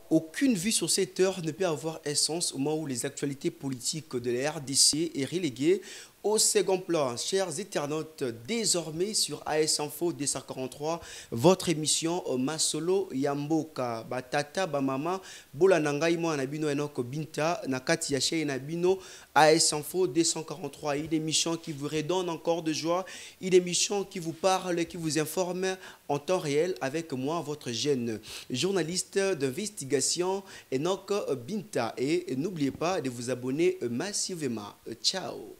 Aucune vue sur cette heure ne peut avoir essence au moment où les actualités politiques de la RDC est reléguée au second plan. Chers internautes, désormais sur AS Info 243, votre émission Masolo Yamboka. Batata, bamama, bola nangai mo anabino enoko binta, nakati yache enabino AS Info 243. Une émission qui vous redonne encore de joie, une émission qui vous parle, qui vous informe en temps réel avec moi, votre jeune journaliste d'investigation Enoch Binta. Et n'oubliez pas de vous abonner massivement. Ciao.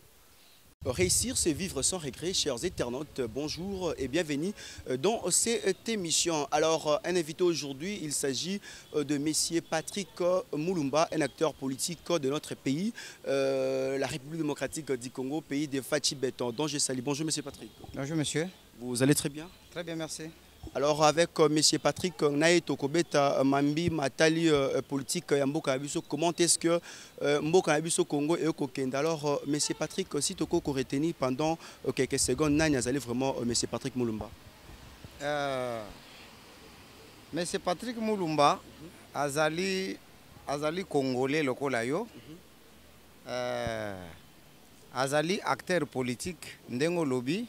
Réussir, c'est vivre sans regret, chers internautes. Bonjour et bienvenue dans cette émission. Alors, un invité aujourd'hui, il s'agit de Monsieur Patrick Mulumba, un acteur politique de notre pays, la République démocratique du Congo, pays de Fachi Beton, dont je salue. Bonjour, Monsieur Patrick. Bonjour, monsieur. Vous allez très bien? Très bien, merci. Alors avec M. Patrick Naye Tokobeta Mambi Matali politique Mboka Abiso, comment est-ce que Mboka Abiso Congo est au Kokenda? Alors M. Patrick, si Toko retenir pendant quelques secondes, Nani Azali vraiment M. Patrick Mulumba. M. Patrick Mulumba Azali Congolais lokola yo. Azali acteur politique ndengo lobby,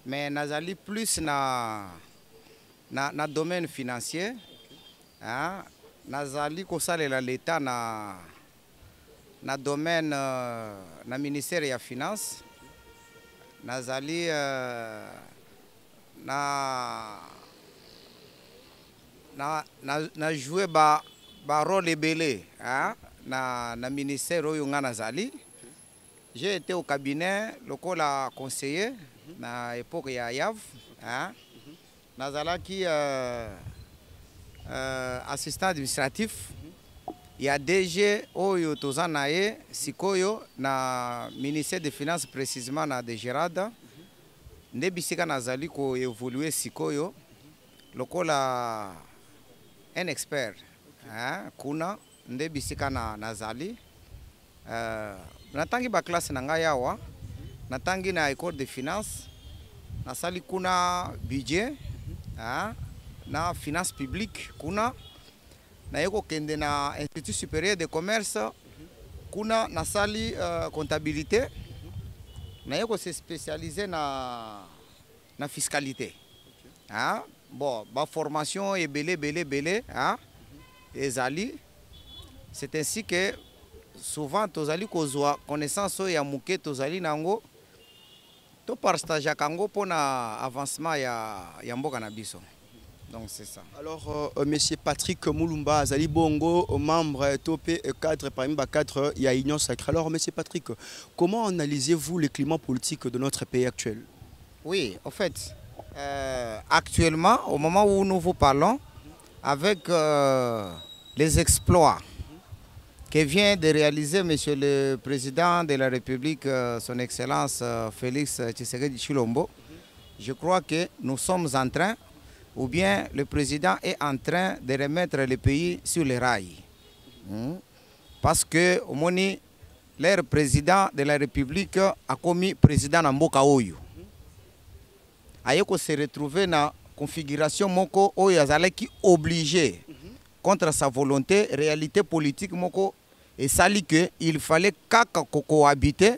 mais nazali plus na domaine financier, hein? Nazali kosalela l'État na domaine na ministère ya finance, nazali na jouer ba rôle ebele, hein? na ministère oyo nga nazali. J'ai été au cabinet lokola conseiller na époque ya Yav, hein? Nazalaki assistant administratif. Il y a DG Oyo Tozanaye Sikoyo na ministère des Finances précisément na Degerada. Nebisika nazali ko évoluer Sikoyo lokola un expert, hein? Kuna ndebisika na nazali natangi ba classe na ngai awa, natangi na école de finance, nasali kuna budget, hein? Na finance publique kuna, na yeko kende na institut supérieur de commerce kuna, nasali comptabilité, na yeko se spécialiser na fiscalité, hein? Bon, ba formation est belé, hein? Ezali, c'est ainsi que souvent tozali kozwa connaissance ya muke tozali nango to partage kango pona avancement ya mboka na biso. Donc c'est ça. Alors monsieur Patrick Mulumba azali bongo membre topé cadre parmi les cadres ya Union Sacrée. Alors monsieur Patrick, comment analysez-vous le climat politique de notre pays actuel? Oui, en fait actuellement au moment où nous vous parlons, avec les exploits que vient de réaliser Monsieur le Président de la République, Son Excellence Félix Tshisekedi Tshilombo, je crois que nous sommes en train, ou bien le Président est en train de remettre le pays sur les rails. Parce que au moment leur Président de la République a commis Président Namboka Oyo. Ayeko se retrouver dans configuration moko Oyo azalaki obligé contre sa volonté, réalité politique moko, et sali que il fallait kaka cohabiter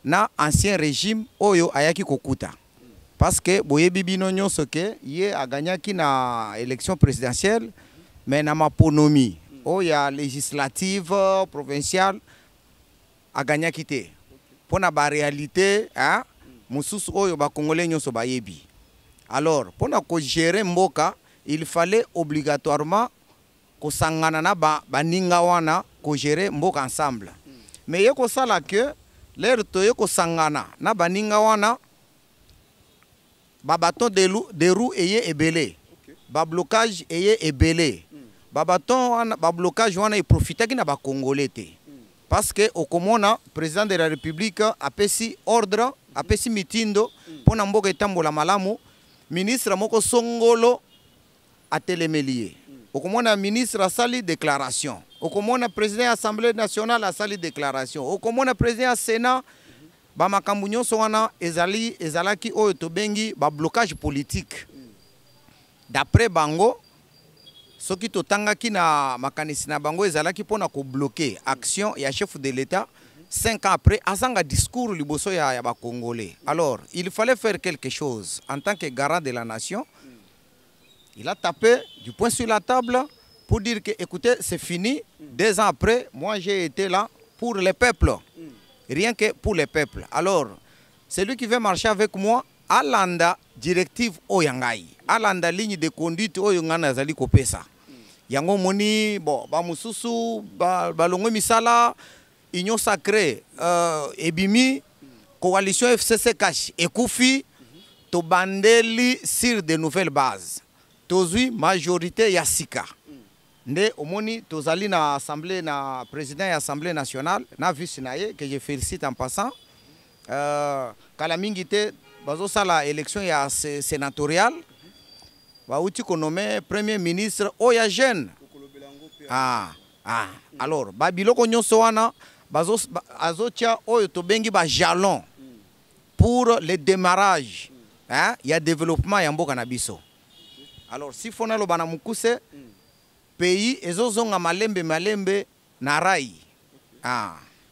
na ancien régime oyo ayaki kokuta. Parce que boye bibino nyonso ke ye a gagné ki na élection présidentielle, mais na maponomi oya législative provinciale a gagné kité. Pour na ba réalité, hein, mususu oyo ba congolais nyonso ba yebi. Alors, pour na ko gérer mboka, il fallait obligatoirement ko sangana na baninga wana ko gérer mboka ensemble. Mais yeko sala que l'air to yeko sangana na baninga wana ba baton de roue eye ebele, ba blocage eye ebele, ba baton wana ba blocage wana e profitaki na ba congolais te. Parce que au komona président de la République apesi ordre, apesi mitindo pona mboka etambola malamu, ministre moko songolo atelemelier. Au commandant ministre a sali déclaration. Au commandant président de l'Assemblée nationale a sali déclaration. Au commandant président du Sénat, bamakambu nyonso wana ezalaki oyo tobengi ba blocage politique. D'après bango, soki totangaki na makanisi na bango ezalaki pona ko bloquer action ya chef de l'État 5 ans après azanga discours liboso ya ba Congolais. Alors, il fallait faire quelque chose en tant que garant de la nation. Il a tapé du poing sur la table pour dire que écoutez, c'est fini. 2 ans après, moi j'ai été là pour le peuple. Rien que pour le peuple. Alors, celui qui veut marcher avec moi, alanda directive oyangai. Alanda ligne de conduite oyongana zali kopesa. Yango moni, bon, ba mususu, ba longo misala, Union sacrée, Ebimi, coalition FCC Cash, Ekoufi, Tobandeli sur de nouvelles bases. Tozui majorité Yassika. Nde omoni tozali na assemblée na président de l'Assemblée nationale na vice naye que je félicite en passant. Kalamingi te bazo sala élection ya sénatoriale. Ba uti ko nommé premier ministre oya jeune. Alors babiloko nyonso wana bazo azotia oyo tobengi ba jalon pour le démarrage. Hein, il y a développement ya mboka na biso. Alors si fona lo bana mukuse pays ezozonga malembe na rai.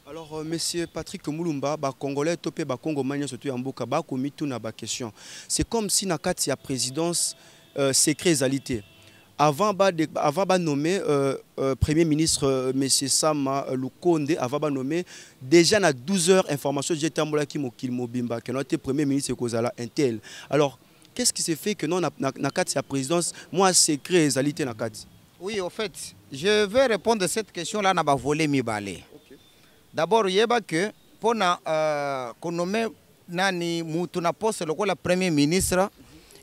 Alors monsieur Patrick Mulumba, ba Congolais topé ba Congo mania surtout en mboka ba komitu na ba question. C'est comme si na kati ya présidence secret ezalité. Avant ba nommer premier ministre monsieur Sama Lukonde, avant ba nommer déjà na 12 heures information j'étais ambola ki mokil mobimba que notre premier ministre kozala intel. Alors qu'est-ce qui s'est fait que non na kati ya présidence moi secret ezalité na kati? Oui, au fait, je vais répondre à cette question-là na ba volé mi balé. D'abord, yeba que pour nommer nani mutu na poste lokola premier ministre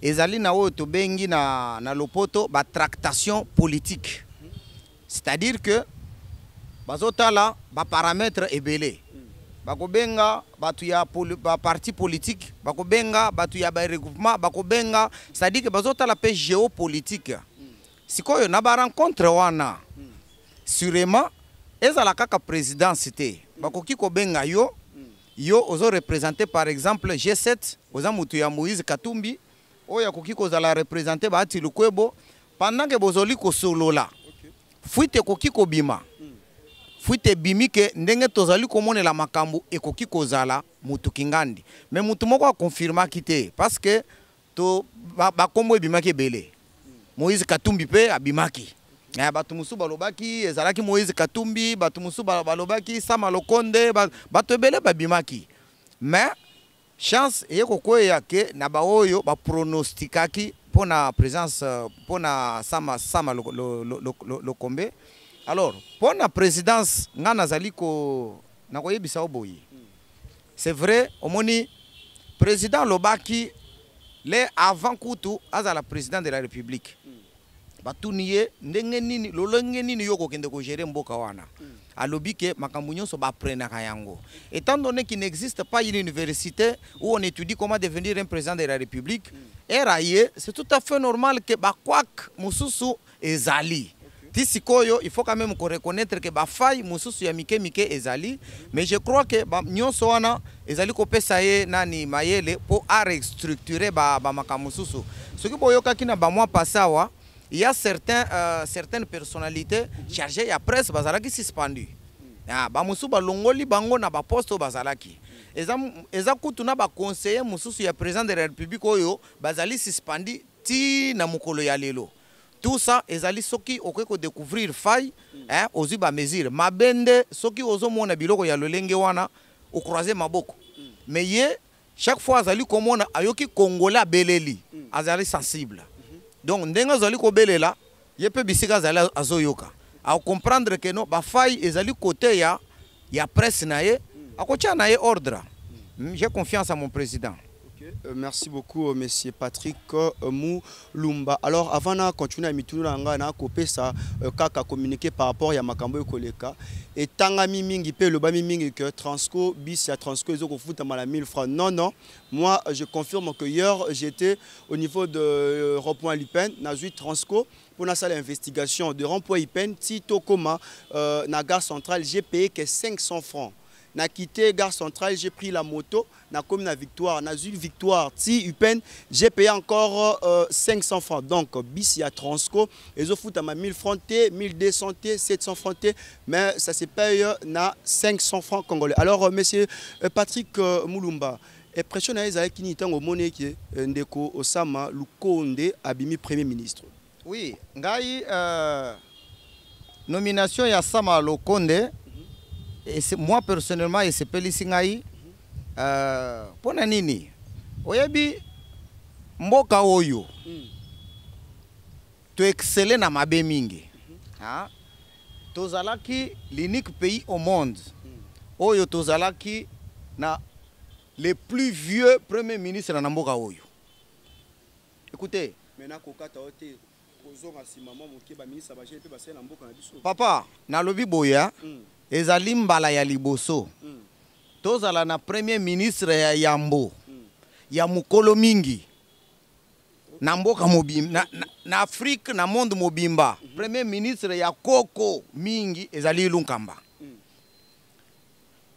ezali na oyo to bengi na lopoto ba tractation politique. C'est-à-dire que bazotala ba paramètres ebele. Bakobenga batu ya parti politique, bakobenga batu ya ba regroupement, bakobenga, c'est-à-dire que bazotala pe géopolitique. Sikoyo na ba rencontre wana sûrement ezala kaka présidence te bakoki ko benga yo ozo représenter par exemple G7 oza mutu ya Moïse Katumbi oya koki ko zala représenter ba ati lukwebo pendant que bozoli ko solola fuite koki ko bima fuite bimi ke ndenge tozali ko monela makambo ekoki ko zala mutu kingandi mais mutu moko a confirma kité parce que to ba kombo bima ke belé Moïse Katumbi pe abimaki. Batu musu balobaki ezalaki Moïse Katumbi, batu musu balobaki Sama Lukonde, batu ebele babimaki. Mais chance eyeko koya ke na ba oyo ba pronostikaki pona présence pona Sama Lukonde. Alors, pona présidence ngana zali ko na koyebisa oboyi. C'est vrai, omoni président lobaki les avant kutu azala président de la République. Batuniye ndenge nini lolenge nini yoko kende ko gérer mboka wana. Alobi ke makambo nyonso ba prena kayango. Étant donné qu'il n'existe pas une université où on étudie comment devenir un président de la République, c'est tout à fait normal que ba kwak mususu ezali. Tisikoyo, il faut quand même reconnaître que ba faille mususu ya mike ezali, mais je crois que ba nyonso wana ezali ko pesa ye nani mayele pour restructurer ba makambo mususu. Ce qui boyoka kina ba mois passawa, il y a certaines personnalités chargées à presse bazalaki suspendu. Ba musu ba longoli bango na ba poste bazalaki. Eza kutu na ba conseiller mususu ya président de la République oyo bazali suspendu ti na mukolo ya lelo. Tout ça, ezali soki okeko découvrir faille, ozu ba mesure. Mabende soki ozo mona biloko ya lolenge wana o croiser maboko. Mais ye chaque fois azali komona ayoki Congolais beleli, azali sensible. Donc ndenga azali ko belela, ye pe bisika azali azoyoka. A comprendre que non ba faille ezali côté ya presse na ye, akotia na ye ordre. J'ai confiance à mon président. Merci beaucoup, monsieur Patrick Mulumba. Alors, avant de continuer à m'écouter, ça a communiqué par rapport à Makambo et Koleka. Et tant que mingi pe le bami mingi que Transco bis ya Transco ils ont foutu à 1000 francs. Non, moi je confirme que hier j'étais au niveau de rond-point Lipen, Nazui Transco pour la salle d'investigation de rond-point Lipen, Tito Koma, na gare centrale, j'ai payé que 500 francs. na quitté Gare Centrale, j'ai pris la moto, na comme na victoire, na une victoire, ti Upen, j'ai payé encore 500 francs. Donc, bis y a Transco, et je fout à ma 1000 francs, 1200, 700 francs, mais ça se paye na 500 francs congolais. Alors, monsieur Patrick Moulumba, impression na ezali kini tango monnaie qui ndeko Osama Lukonde abimi premier ministre. Oui, ngai nomination ya Sama Lukonde, et moi personnellement et c'est pelisi ngai pona nini oyebi mboka oyo to exceller na mabe mingi tozalaki l'unique pays au monde oyo tozalaki na le plus vieux premier ministre na mboka oyo. Écoutez, papa na lobi boya ezali mbala ya liboso tozala na premier ministre ya yambo ya mukolo mingi na mboka mobimba na Afrique na monde mobimba premier ministre ya koko mingi ezali Lunkamba.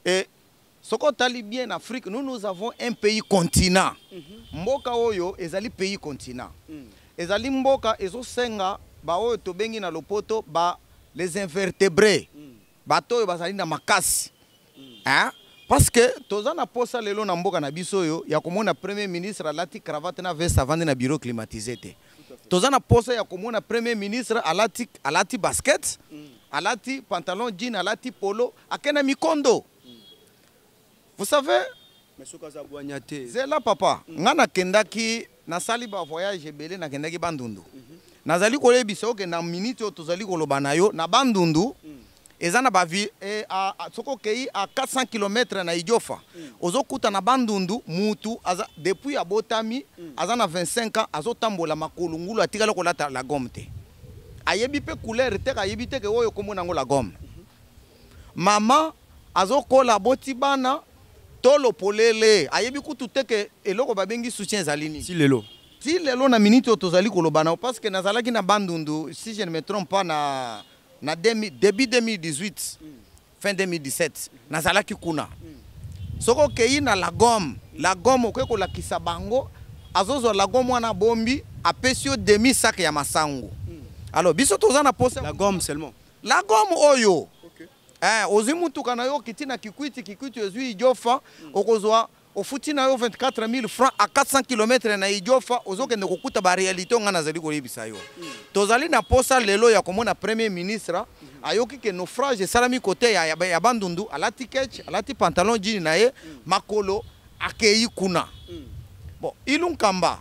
Et soko tali bien en Afrique, nous avons un pays continent. Mboka oyo ezali pays continent. Ezali mboka ezo senga ba oyo tobengi na lopoto ba les invertébrés. Bato bazali na makasi. Hein? Parce que tozana posa lelo na mboka na biso yo ya komona premier ministre alati cravate na veste avant na bureau climatisé te. Tozana posa ya komona premier ministre alati basket, alati pantalon jean, alati polo, akena mikondo. Vous savez, c'est là papa. Ngana kendaki na sali ba voyage belé na kendaki bandundu. Nazali kole biso ke na minute o tozali koloba na yo na bandundu. Ezana ba vi a soko kei a 400 km na Idiofa. Ozo kuta na bandundu mutu depuis abotami azana 25 ans azotambola makolungulu atikala kolata la gomme te. Ayebi pe couleur te ayebi te ke oyo komona ngo la gomme. Mama azokola boti bana tolo polele ayebi kutu teke eloko babengi soutien zalini si lelo na minute tozali kolobana parce que nazalaki na bandundu si je ne me trompe pas na début 2018 fin 2017 nazalaki kuna soko kei na la gomme okeko la kisabango azozo la gomme wana bombi apesio demi sac ya masango alors biso tozana posa la gomme seulement la gomme oyo ozimutuka na yo kitina kikwiti ezwi Idiofa okozwa ofuti na yo 24 000 francs à 400 km na Idiofa ozokende kokuta ba réalité ngana zali kolibisa yo tozali na posa lelo ya komona premier ministre ayoki ke naufrage salami côté ya bandundu alati ketch alati pantalon jean na ye makolo akei kuna bon Ilunkamba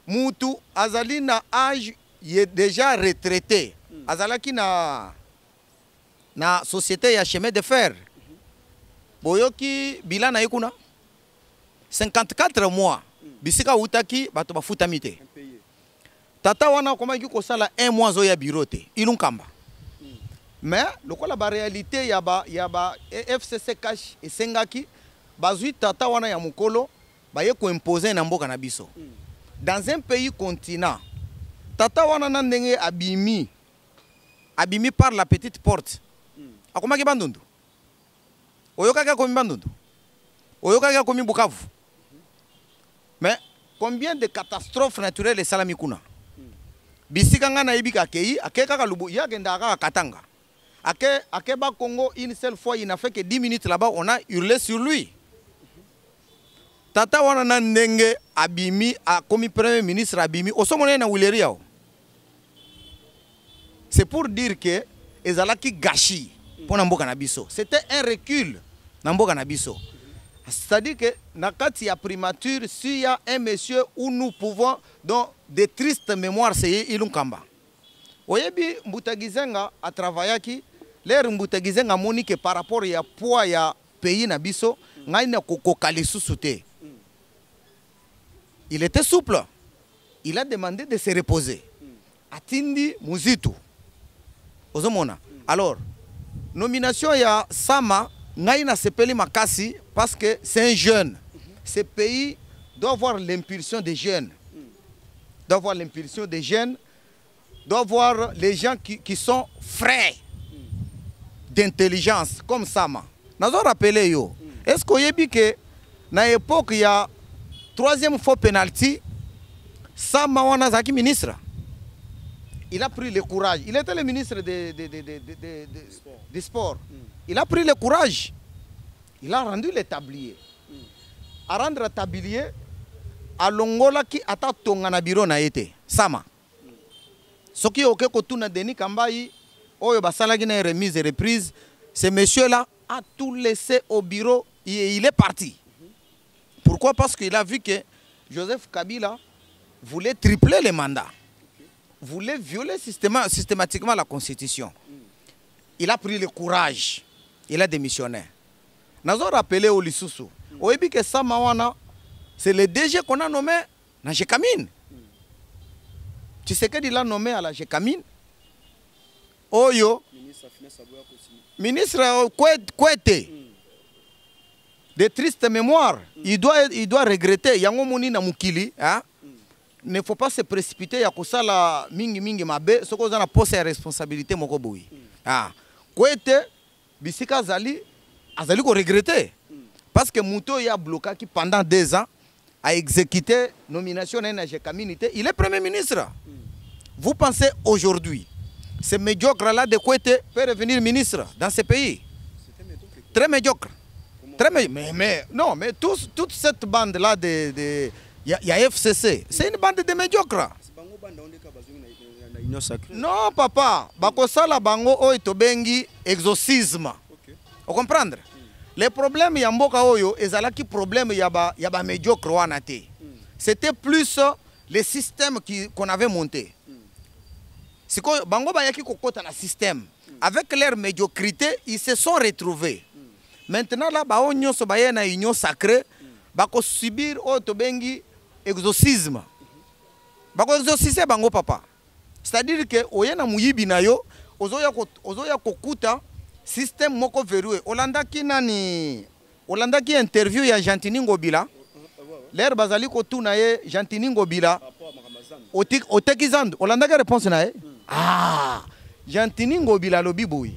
mutu azali na âge ye déjà retraité azalaki na société ya chemin de fer. Boyoki bilan na yekuna 54 mois. Bisika utaki bato bafuta mite. Tata wana komaki kosala 1 mois zo ya bureau te. Ilunkamba. Mais lokola ba réalité ya ba FCC cash esengaki bazui tata wana ya mukolo baye ko imposer na mboka na biso. Dans un pays continent. Tata wana na ndenge abimi par la petite porte. Akomaki bandundu oyokaki akomi bandundu oyokaki akomi Bukavu. Mais combien de catastrophes naturelles esalami kuna bisika nga na yebika akei akekaka lubu yagenda kaka Katanga akeba Congo une seule fois il n'a fait que 10 minutes là-bas on a hurlé sur lui. Tata wana na ndenge abimi akomi premier ministre abimi osomone na wileria. C'est pour dire que ezalaki gâchis. C'était un recul dans mboka na biso. C'est-à-dire que na kati ya primature s'il y a un monsieur où nous pouvons donc de tristes mémoires c'est Ilunkamba. Oyebi Mbutagizenga a travaillaki l'air Mbutagizenga moni que par rapport ya poids ya pays na biso ngai na kokokali susute. Il était souple. Il a demandé de se reposer. Atindi muzitu. Ozomona. Alors nomination ya Sama ngai na sepeli makasi parce que c'est un jeune. Ce pays doit avoir l'impulsion des jeunes. Doit avoir l'impulsion des jeunes. Doit avoir les gens qui sont frais d'intelligence comme Sama. nazo rappeler yo. Est-ce que yebi que na époque il y a troisième fois penalty, Sama wana zaki ministre. Il a pris le courage. Il était le ministre des sports. Il a pris le courage. Il a rendu le tablier. A rendre le tablier, à Longola qui ata tonga na bureau na été. Sama. Ce qui est ok kotuna Denis Kambayi, oyo basalaki na remise et reprise, ce monsieur-là a tout laissé au bureau et il est parti. Pourquoi? Parce qu'il a vu que Joseph Kabila voulait tripler les mandats. Voulait violer systématiquement la Constitution. Il a pris le courage. Il a démissionné. Nous avons rappelé au Lissoussou. Au début que Samawana, c'est le DG qu'on a nommé dans Jekamine. Tu sais qu'il a nommé à la Jekamine? Oyo. Ministre Kouete. De tristes mémoires. Il doit regretter. Yango moni na mukili. Hein? Ne faut pas se précipiter ya kosala mingi mabe soko za na poste ya responsabilité moko boyi. Ah, Kouete bisika azali ko regretter parce que Mouto ya bloqué qui pendant 2 ans a exécuté nomination na communauté, il est premier ministre. Vous pensez aujourd'hui ce médiocre là de Kouete peut revenir ministre dans ce pays? Très médiocre. Très médiocre. Mais toute cette bande là il y a FCC. C'est une bande de médiocres. Non, papa. Bakosala bango oito bengi exorcisme. Vous comprenez? Les problèmes yamboka oyo ezalaki problème yaba médiocre wanate. C'était plus le système qu'on avait monté. C'est que bango bayaki kokota na système. Avec leur médiocrité, ils se sont retrouvés. Maintenant là ba onyo so baye na union sacrée, bako subir oito bengi exorcisme. Bako exorciser bango papa. C'est-à-dire que oyena muyibi na yo ozoya kokuta système moko verroué. Olanda ki interview ya Jantini Ngobila. L'air bazali ko tuna ye Jantini Ngobila. Otekizandu. Olanda ki réponse na ye? Ah, Jantini Ngobila lobi boy.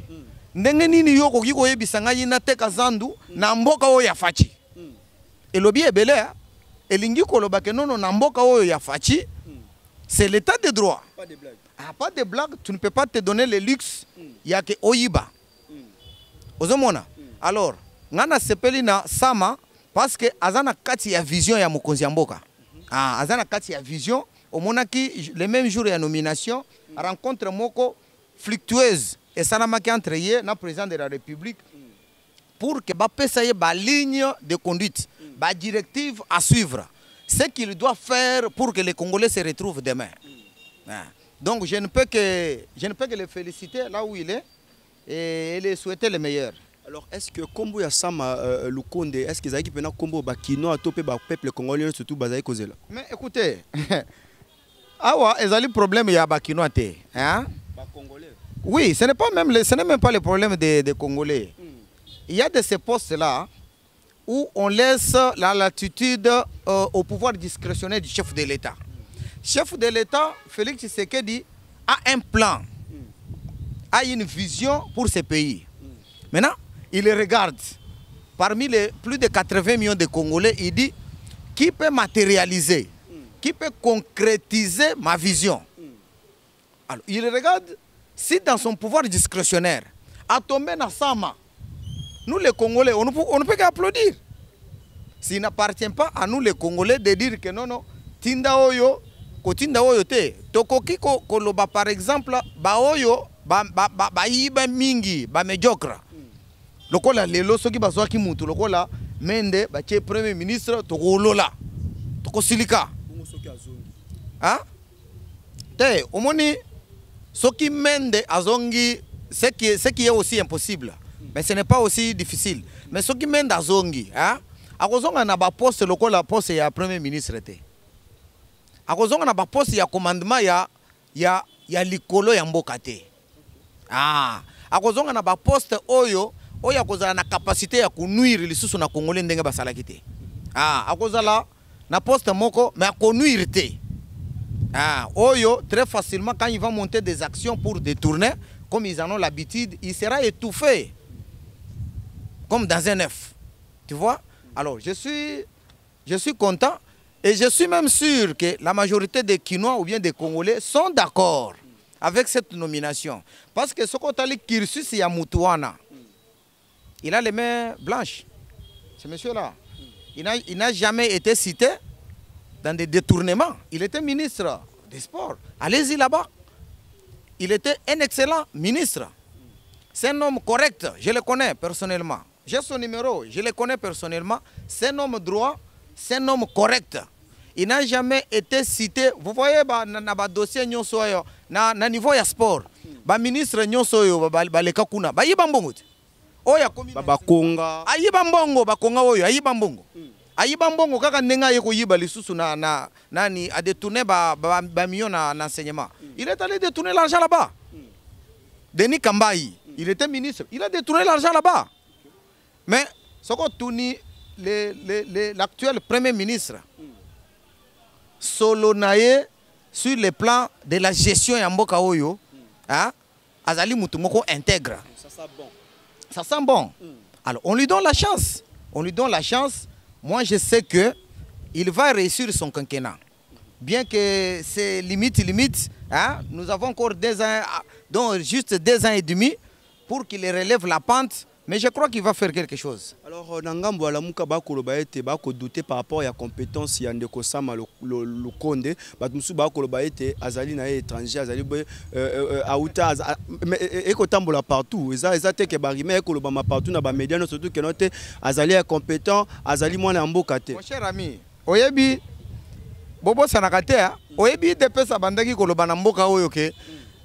Ndenge nini yo koki koyebisa ngai na teka zandu na mboka oyo ya fachi. Elobi ebele elingi koloba ke nono na mboka oyo ya fachi. C'est l'état de droit. Pas de blague. Ah, pas de blague, tu ne peux pas te donner le luxe. Il y a que Oyiba. Ozomona. Alors, ngana sepeli na Sama parce que azana kati ya vision ya mokonzi mboka. Ah, azana kati ya vision au monaki le même jour ya nomination rencontre moko fluctueuse et ça n'a marqué entre yé na président de la République pour que ba pesa ye ba ligne de conduite, ba directive à suivre. Ce qu'il doit faire pour que les Congolais se retrouvent demain. Donc je ne peux que le féliciter là où il est et lui souhaiter le meilleur. Alors est-ce que Kombo ya Sama Lukonde, est-ce que ça qui peut na Kombo bakino a topé ba peuple congolais surtout bazai kozela? Mais écoutez, awa ezali problème ya bakino te, hein? Ba congolais. Oui, ce n'est même pas le problème des Congolais. Il y a de ces postes là où on laisse la latitude au pouvoir discrétionnaire du chef de l'État. Chef de l'État, Félix Tshisekedi, a un plan, a une vision pour ce pays. Maintenant, il regarde, parmi les plus de 80 millions de Congolais, il dit, qui peut matérialiser, qui peut concrétiser ma vision? Alors, il regarde, si dans son pouvoir discrétionnaire, à tomber dans Sama, nous les Congolais, on ne peut qu'applaudir. S'il n'appartient pas à nous les Congolais de dire que non, Tinda Oyo, Kotinda Oyo te, Tokoki Koloba par exemple, Ba Oyo, Ba Iba Mingi, Ba Mediocre. Lokola Lelo Soki Bazwaki Mutu, Lokola Mende, Ba Che Premier Ministre, Toko Lola, Toko Silika. Hein? Te, Omoni, Soki Mende Azongi, ce qui est aussi impossible. Mais ce n'est pas aussi difficile. Mais ce qui mène à Zongi, hein? A Kozonga na ba poste lokola poste ya premier ministre te. A Kozonga na ba poste ya commandement ya likolo ya mboka te. Ah, a Kozonga na ba poste oyo kozala na capacité ya kunuire lisusu na Congolais ndenge basalaki te. Ah, a kozala na poste moko mais a konuire te. Ah, oyo très facilement quand il va monter des actions pour détourner comme ils en ont l'habitude, il sera étouffé. comme dans un œuf. Tu vois? Alors, je suis content et je suis même sûr que la majorité des Kinois ou bien des Congolais sont d'accord avec cette nomination. Parce que ce qu'on a dit, Kirsus Yamutouana, il a les mains blanches. Ce monsieur-là, il n'a jamais été cité dans des détournements. Il était ministre des Sports. Allez-y là-bas. Il était un excellent ministre. C'est un homme correct, je le connais personnellement. J'ai son numéro, je le connais personnellement. C'est un homme droit, c'est un homme correct. Il n'a jamais été cité. Vous voyez, dans le dossier na niveau de sport, le ministre Nyonsoyo, le Kakuna, il y a un bon. Bakonga. Ayi bambongo, bakonga oyo, ayi bambongo. Ayi bambongo kaka nenga yeko yiba lisusu nani a détourné ba million na enseignement. Il est allé détourner l'argent là-bas. Denis Kambayi, il était ministre, il a détourné l'argent là-bas. Mais ce qu'on tourne l'actuel premier ministre, Solonaye, sur le plan de la gestion ya mboka oyo, hein, azali mutu moko intègre. Ça sent bon. Ça sent bon. Alors, on lui donne la chance. On lui donne la chance. Moi, je sais qu'il va réussir son quinquennat. Bien que c'est limite, hein, nous avons encore 2 ans, donc juste 2 ans et demi pour qu'il relève la pente. Mais je crois qu'il va faire quelque chose. Alors, Nangambo Alamuka Bakoloba ete bako douter par rapport à la compétence ya Ndeko Sama le Konde, Batmusu Bakoloba ete azali na étranger, azali auta ekotambola partout. Eza te ke barime ekoloba ma partout na ba médias surtout que note azali compétent, azali mwana mboka te. Mon cher ami, oyebi bobo sanakate, oyebi depesa bandaki koloba na mboka oyo ke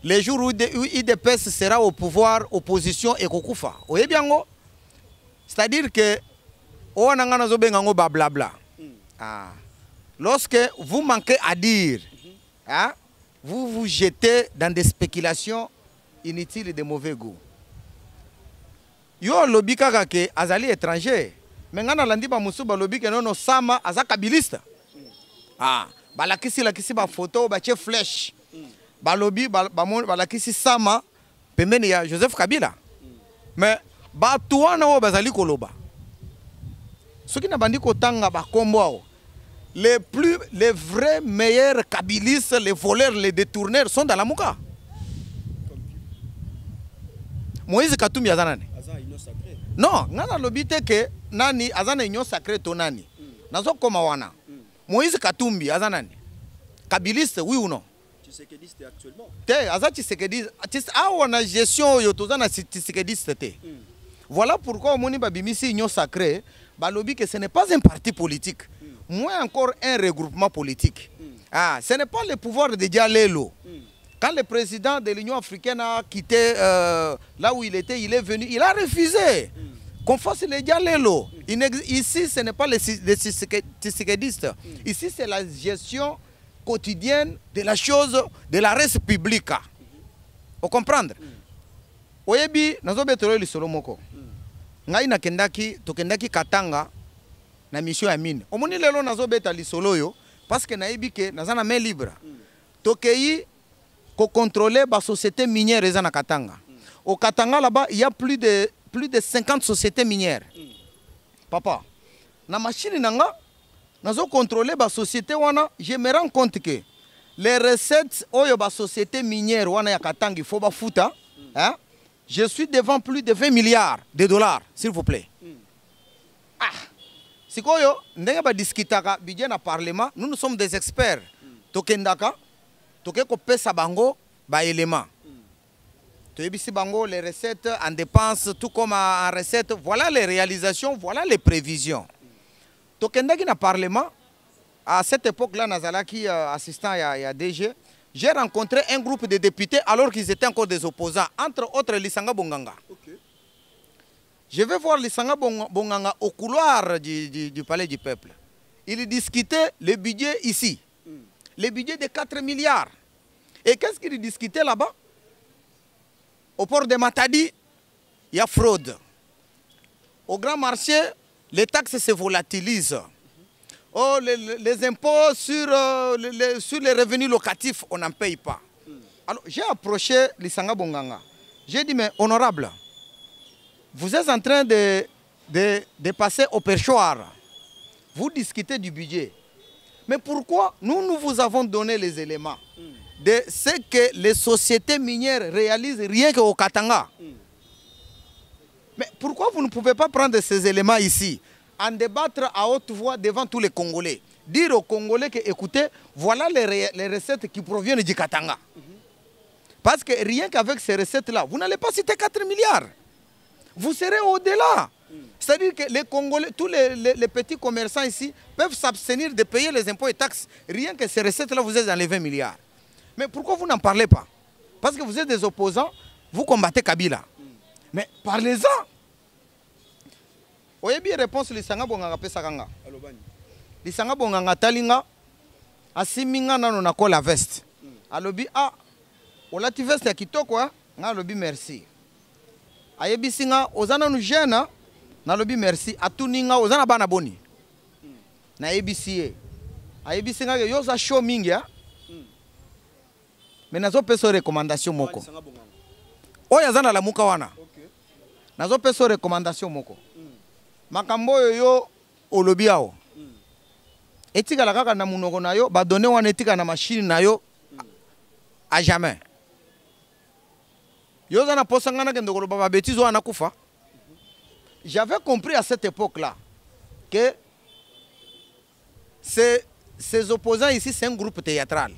les jours où IDPS sera au pouvoir, opposition et kokufa. Vous voyez bien, c'est-à-dire que lorsque vous manquez à dire, hein, vous vous jetez dans des spéculations inutiles et de mauvais goût. Yo lobby kaka ke azali étranger, mais ngana landi ba musuba lobby ke nono sama aza kabiliste. Ah, balakisi ba photo ba che flèche. Balobi balakisi sama pembeni ya Joseph Kabila. Mais batuana o bazali koloba. Soki na bandi kotanga ba kombo les vrais meilleurs kabilistes, les voleurs, les détourneurs sont dans la muka. Moïse Katumbi azanane. Azan union sacrée. Non, ngana lobite ke nani azana union sacrée to nani. Nazo koma wana. Moïse Katumbi azanane. Kabiliste oui ou non? Tshisekedi actuellement. Te aza Tshisekedi awana gestion yo tozana Tshisekedi te. Voilà pourquoi au moni babimisi union sacrée balobi que ce n'est pas un parti politique. Moins encore un regroupement politique. Ah, ce n'est pas le pouvoir de Dialelo. Quand le président de l'Union africaine a quitté là où il était, il est venu, il a refusé qu'on fasse le Dialelo. Ici, ce n'est pas les Tshisekedistes. Ici, c'est la gestion quotidienne de la chose, de la res publica. Vous comprenez? Oyebi, nazo betolo lisolo moko. Ngai na kendaki, to kendaki Katanga na mission ya mine. Omoni lelo nazo beta lisolo yo parce que nayebi ke nazana main libre. Tokei ko contrôler ba société minière ezana Katanga. Au Katanga là-bas, il y a plus de 50 sociétés minières. Papa, na machine nanga nazo contrôler ba société wana, je me rends compte que les recettes oyo ba société minière wana ya Katanga il faut ba futa, hein? Je suis devant plus de 20 milliards de dollars, s'il vous plaît. Ah, sikoyo ndenge ba diskitaka budget na parlement, nous sommes des experts. Tokendaka, tokeko pesa bango ba élément. Toyebisi bango les recettes en dépenses tout comme en recettes, voilà les réalisations, voilà les prévisions. Tokendaki na parlement, à cette époque-là, Nazalaki assistant à DG, j'ai rencontré un groupe de députés alors qu'ils étaient encore des opposants, entre autres Lisanga Bonganga. Okay. Je vais voir Lisanga Bonganga au couloir du palais du peuple. Il discutait le budget ici, le budget de 4 milliards. Et qu'est-ce qu'il discutait là-bas? Au port de Matadi, il y a fraude. Au grand marché, les taxes se volatilisent. Oh, les impôts sur les revenus locatifs, on n'en paye pas. Alors, j'ai approché Lisanga Bonganga. J'ai dit, mais honorable, vous êtes en train de de passer au perchoir. Vous discutez du budget. Mais pourquoi nous vous avons donné les éléments de ce que les sociétés minières réalisent rien qu'au Katanga? Mais pourquoi vous ne pouvez pas prendre ces éléments ici, en débattre à haute voix devant tous les Congolais? Dire aux Congolais que, écoutez, voilà les recettes qui proviennent du Katanga. Parce que rien qu'avec ces recettes-là, vous n'allez pas citer 4 milliards. Vous serez au-delà. C'est-à-dire que les Congolais, tous les petits commerçants ici peuvent s'abstenir de payer les impôts et taxes. Rien que ces recettes-là, vous êtes dans les 20 milliards. Mais pourquoi vous n'en parlez pas? Parce que vous êtes des opposants, vous combattez Kabila. Mais parlez-en. Vous avez bien réponse, lisanga bonganga pesakanga. Lisanga bonganga talinga, asiminga nano nako la veste. Alobi, ah, olati veste ya kitoko, nga alobi merci. Ayebisinga, ozana nu jena, nalobi merci. Atuninga, ozana bana boni. Na yebisiye. Ayebisinga, yoza show mingi, mais nazo peso recommandation moko. Oya zana la muka wana. Nazo peso recommandation moko. Makambo yo olobi ao. Etika la kaka na munoko na yo, ba donner wana etika na machine na yo à jamais. Yo zana posangana kendo koloba ba bêtise wana kufa. J'avais compris à cette époque-là que ces opposants ici, c'est un groupe théâtral.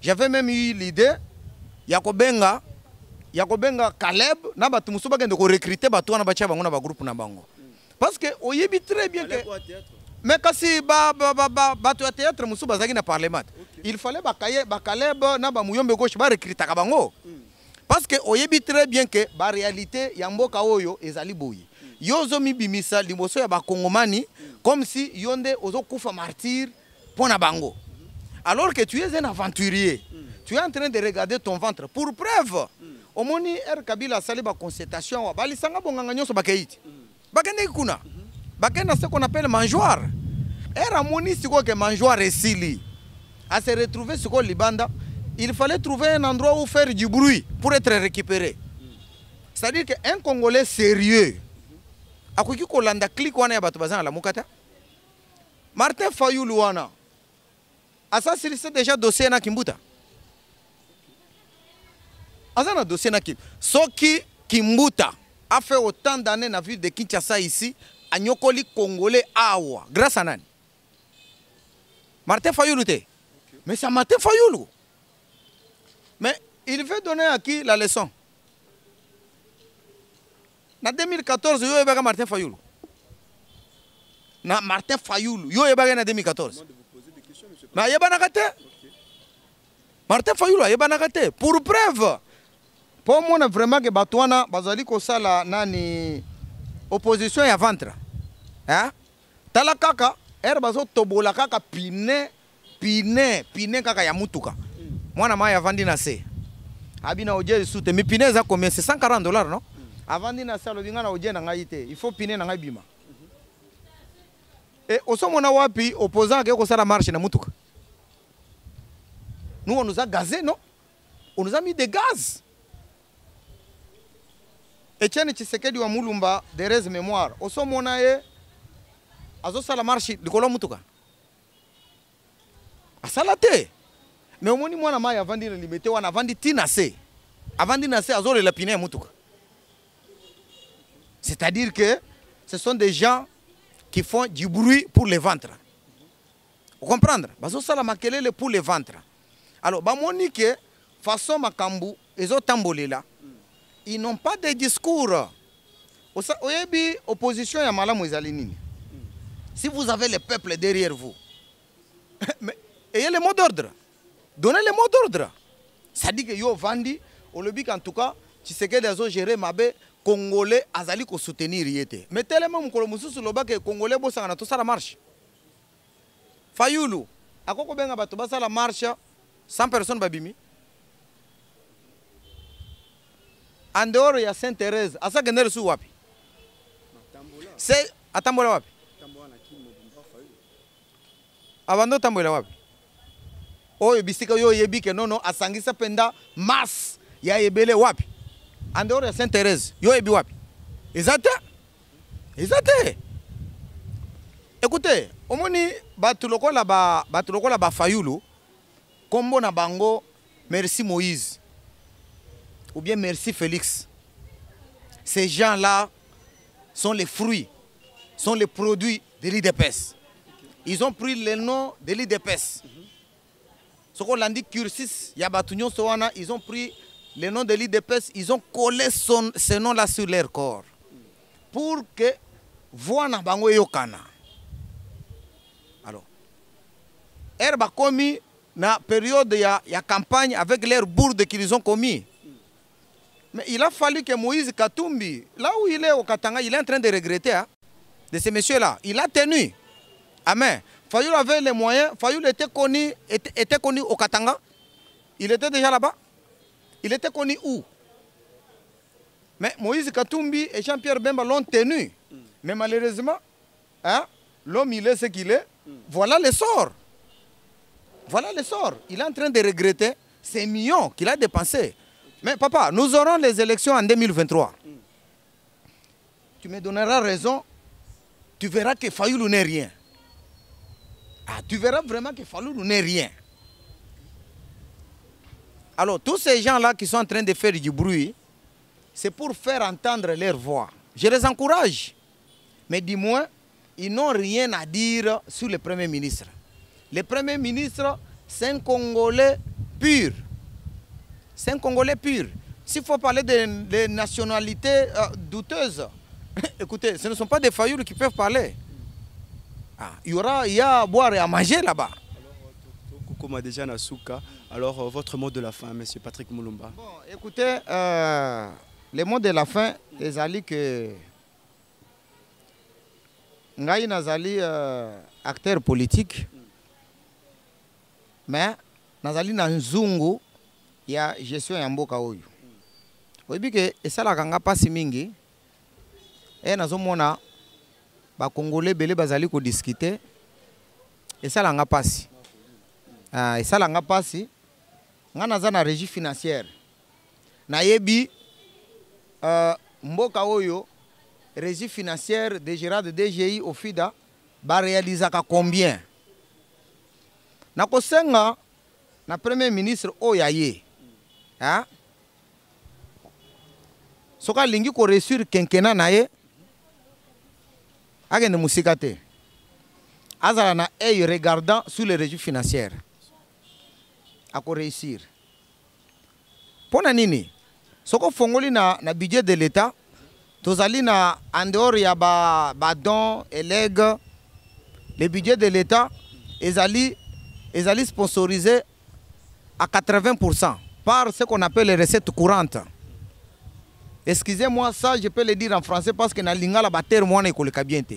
J'avais même eu l'idée, Yakobenga Caleb, na batu musuba kende ko recruter batu wana bacha bango na ba groupe na bango. Parce que oyebi très bien que mais kasi batu ya théâtre musuba zaki na parlement. Il fallait ba Caleb na ba muyombe gauche ba recruter ka bango. Parce que oyebi très bien que ba réalité ya mboka oyo ezali boyi. Yozo mibimisa liboso ya ba kongomani comme si yonde ozo kufa martyr pona bango. Alors que tu es un aventurier, tu es en train de regarder ton ventre. Pour preuve, au moni Kabila sali ba concertation, balisanga bonganga nyonso bakeiti. Bakende kuna. Bakende ce qu'on appelle mangeoire. Moni siko que mangeoire esili. À se retrouver siko libanda, il fallait trouver un endroit où faire du bruit pour être récupéré. C'est-à-dire qu'un Congolais sérieux, akoki kolanda clique wana ya batu bazana la mukata. Martin Fayulu wana. Asa c'est déjà dossier na Kimbuta. Asa na dossier na Kimbuta. Soki Kimbuta a fait autant d'années dans la ville de Kinshasa ici, a nyokoli Congolais awa. Grâce à nani? Martin Fayulu te. Mais c'est Martin Fayulu. Mais il veut donner à qui la leçon? En 2014, yo ebaga Martin Fayulu. Na Martin Fayulu, yo ebaga en 2014. Mais il Martin Fayulu, il pour preuve. Pour moi, vraiment que Batouana, Bazali Kosala, nani opposition ya ventre. Hein? Tala kaka, bazo tobola kaka pine kaka ya mutuka. Moi, na ya vandi na se. Abina oje soute, mais pine za combien? C'est $140, non? Avant na se, lo na oje na ngaite. Il faut pine na ngabima. Et au somona wapi, opposant ke kosala marche na mutuka. Nous, on nous a gazé, non? On nous a mis des gaz. Etienne Tshisekedi wa Mulumba, de res mémoire. Oso monae, azo sala marche, de kolo mutuka. Asalate. Mais au moni mwana maya avandi na limete wana avandi tinase. Avandi nase azo le lapine mutuka. C'est-à-dire que ce sont des gens qui font du bruit pour les ventres. Vous comprenez? Bazo sala makelele pour les ventres. Alors, Bamonike, façon Makambu, les autres tambolela, ils n'ont pas de discours. Oyebi, opposition ya malamu ezalinini. Si vous avez le peuple derrière vous, ayez le mot d'ordre. Donnez le mot d'ordre. Ça dit que yo vandi, on le dit qu'en tout cas, tu sais que les autres gérés mabe, Congolais, azali ko soutenir yete. Mais tellement mukolo mususu loba que Congolais bossa na tout ça la marche. Fayulu, akoko benga bato basa la marche. 100 personnes babimi. En dehors, il y a Sainte-Thérèse. À ça, il y a wapi. C'est à Tambola wapi. Avant Tambola wapi. Oh, bisika yo yebi que non, à Sangisa Penda, masse, il y a ebele wapi. En dehors, il y a Sainte-Thérèse. Yo yebi wapi. Exact. Exactement. Écoutez, au moni batuloko la ba Fayulu, kombo na bango merci Moïse ou bien merci Félix. Ces gens-là sont les fruits, sont les produits de l'IDPS. Ils ont pris le nom de l'IDPS. Ce qu'on a dit cursus, Yabatunyon Sowana, ils ont pris le nom de l'IDPS, ils ont collé ce nom-là sur leur corps. Pour que voix na bango yokana. Alors, herbe a commis na période il y a campagne avec leurs bourdes qu'ils ont commis. Mais il a fallu que Moïse Katumbi, là où il est au Katanga, il est en train de regretter de ces messieurs-là. Il a tenu. Amen. Fayoul avait les moyens. Fayoul était connu au Katanga. Il était déjà là-bas. Il était connu où? Mais Moïse Katumbi et Jean-Pierre Bemba l'ont tenu. Mais malheureusement, hein, l'homme il est ce qu'il est. Voilà le sort. Voilà le sort. Il est en train de regretter ces millions qu'il a dépensés. Mais papa, nous aurons les élections en 2023. Tu me donneras raison. Tu verras que Fayoulou n'est rien. Ah, tu verras vraiment que Fayoulou n'est rien. Alors, tous ces gens-là qui sont en train de faire du bruit, c'est pour faire entendre leur voix. Je les encourage. Mais dis-moi, ils n'ont rien à dire sur le Premier ministre. Le Premier ministre, c'est un Congolais pur. C'est un Congolais pur. S'il faut parler de nationalités douteuses, écoutez, ce ne sont pas des Fayoulou qui peuvent parler. Ah, il y a à boire et à manger là-bas. Comme déjà Nasuka, alors votre mot de la fin, M. Patrick Moulumba. Bon, écoutez, le mot de la fin, les alliés que Ngaï Nazali acteur politique, mais Nazali Nanzungu, il y a gestion ya mboka oyo. Oyebi ke esala kanga pasi mingi, nazomona ba Congolais belé bazali ko discuter, esala nga pasi. Esala nga pasi, nga naza na régie financière. Na yebi mboka oyo régie financière de Gérard de DGI au FIDA ba réalisaka combien? Na kosenga na premier ministre Oyaye. Hein? Soka lingi ko réussir kenkena na ye agende musikate. Azala na œil regardant sur les régies financières. A ko réussir. Pona nini? Soko fongoli na budget de l'État, tozali na en dehors ya ba don et leg, le budget de l'État ezali sponsorisé à 80% par ce qu'on appelle les recettes courantes. Excusez-moi, ça je peux le dire en français parce que na lingala bater mwana ikoleka bien te.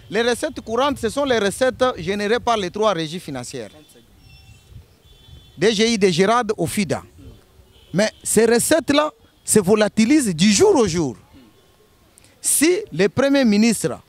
Les recettes courantes, ce sont les recettes générées par les trois régies financières. DGI, de Gérard au FIDA. Mais ces recettes-là se volatilisent du jour au jour. Si le Premier ministre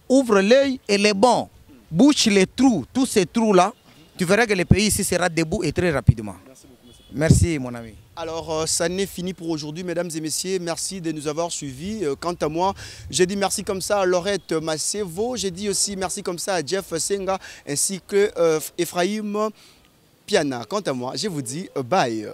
ouvre l'œil et les bons, bouche les trous, tous ces trous-là, tu verras que le pays ici sera debout et très rapidement. Merci beaucoup, monsieur. Merci, mon ami. Alors, ça n'est fini pour aujourd'hui, mesdames et messieurs. Merci de nous avoir suivis. Quant à moi, j'ai dit merci comme ça à Laurette Massevo. J'ai dit aussi merci comme ça à Jeff Senga ainsi que Ephraim Piana. Quant à moi, je vous dis bye.